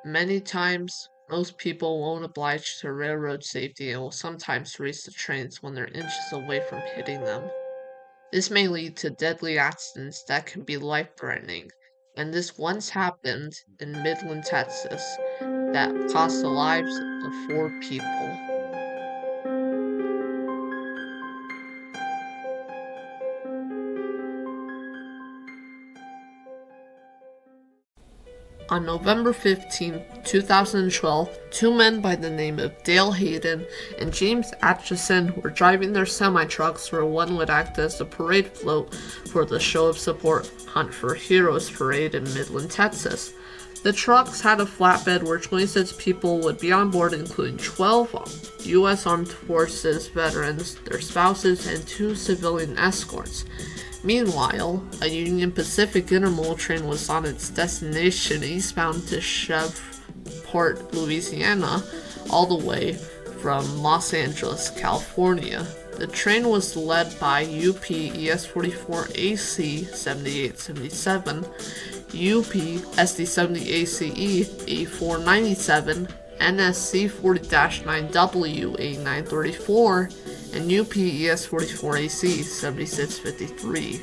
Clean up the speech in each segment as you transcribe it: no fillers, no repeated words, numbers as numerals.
Many times, most people won't oblige to railroad safety and will sometimes race the trains when they're inches away from hitting them. This may lead to deadly accidents that can be life-threatening, and this once happened in Midland, Texas, that cost the lives of 4 people. On November 15, 2012, two men by the name of Dale Hayden and James Atchison were driving their semi-trucks where one would act as the parade float for the Show of Support Hunt for Heroes parade in Midland, Texas. The trucks had a flatbed where 26 people would be on board, including 12 U.S. Armed Forces veterans, their spouses, and 2 civilian escorts. Meanwhile, a Union Pacific intermodal train was on its destination eastbound to Shreveport, Louisiana, all the way from Los Angeles, California. The train was led by UP ES44AC 7877, UP SD70ACE A497, NSC 40-9W A934, and UPES 44AC 7653.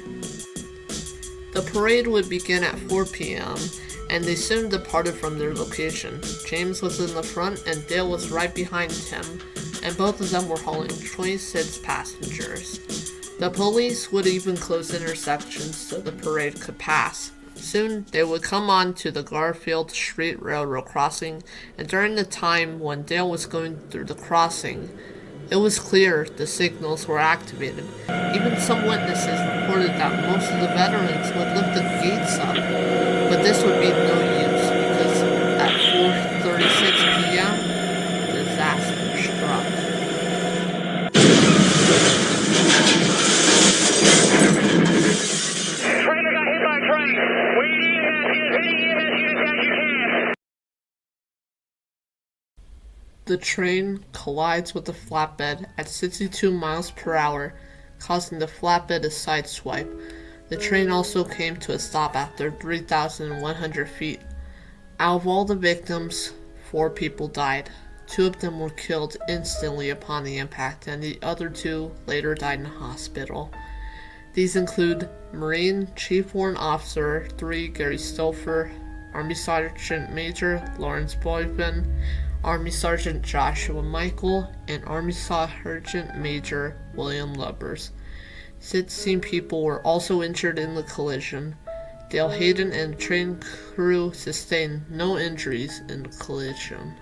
The parade would begin at 4 p.m., and they soon departed from their location. James was in the front and Dale was right behind him, and both of them were hauling 26 passengers. The police would even close intersections so the parade could pass. Soon, they would come on to the Garfield Street Railroad crossing, and during the time when Dale was going through the crossing, it was clear the signals were activated. Even some witnesses reported that most of the veterans would lift the gates up, but this would be no use because at 4:36 p.m., disaster struck. Trailer got hit by a train. We need EMS units, any EMS units as you can. The train collides with the flatbed at 62 miles per hour, causing the flatbed to sideswipe. The train also came to a stop after 3,100 feet. Out of all the victims, 4 people died. 2 of them were killed instantly upon the impact, and the other 2 later died in a hospital. These include Marine Chief Warrant Officer 3 Gary Stouffer, Army Sergeant Major Lawrence Boyven, Army Sergeant Joshua Michael, and Army Sergeant Major William Lubbers. 16 people were also injured in the collision. Dale Hayden and train crew sustained no injuries in the collision.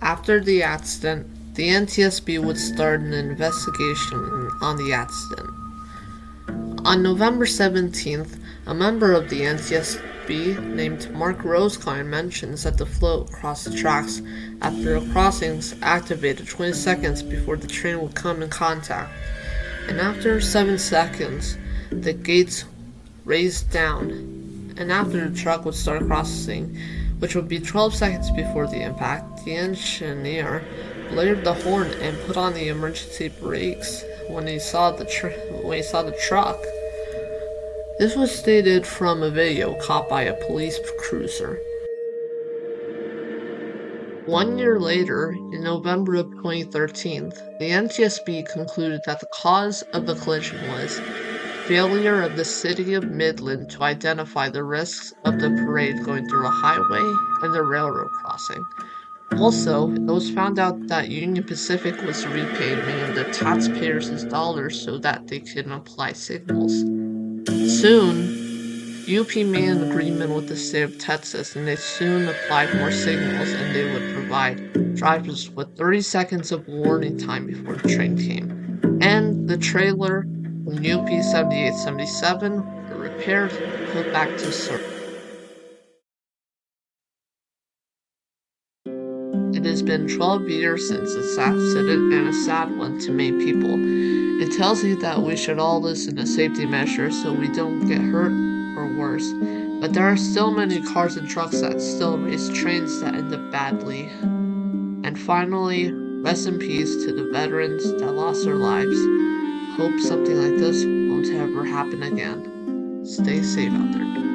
After the accident, the NTSB would start an investigation on the accident. On November 17th, a member of the NTSB named Mark Rosekind mentions that the float crossed the tracks after the crossings activated 20 seconds before the train would come in contact, and after 7 seconds, the gates raised down, and after the truck would start crossing, which would be 12 seconds before the impact, the engineer blared the horn and put on the emergency brakes when he saw the truck. This was stated from a video caught by a police cruiser. 1 year later, in November of 2013, the NTSB concluded that the cause of the collision was failure of the city of Midland to identify the risks of the parade going through a highway and the railroad crossing. Also, it was found out that Union Pacific was repaying many of the taxpayers' dollars so that they could apply signals. Soon, UP made an agreement with the state of Texas, and they soon applied more signals, and they would provide drivers with 30 seconds of warning time before the train came. And the trailer from UP 7877 were repaired and put back to service. It has been 12 years since this accident, and a sad one to many people. It tells you that we should all listen to safety measures so we don't get hurt or worse. But there are still many cars and trucks that still race trains that end up badly. And finally, rest in peace to the veterans that lost their lives. Hope something like this won't ever happen again. Stay safe out there.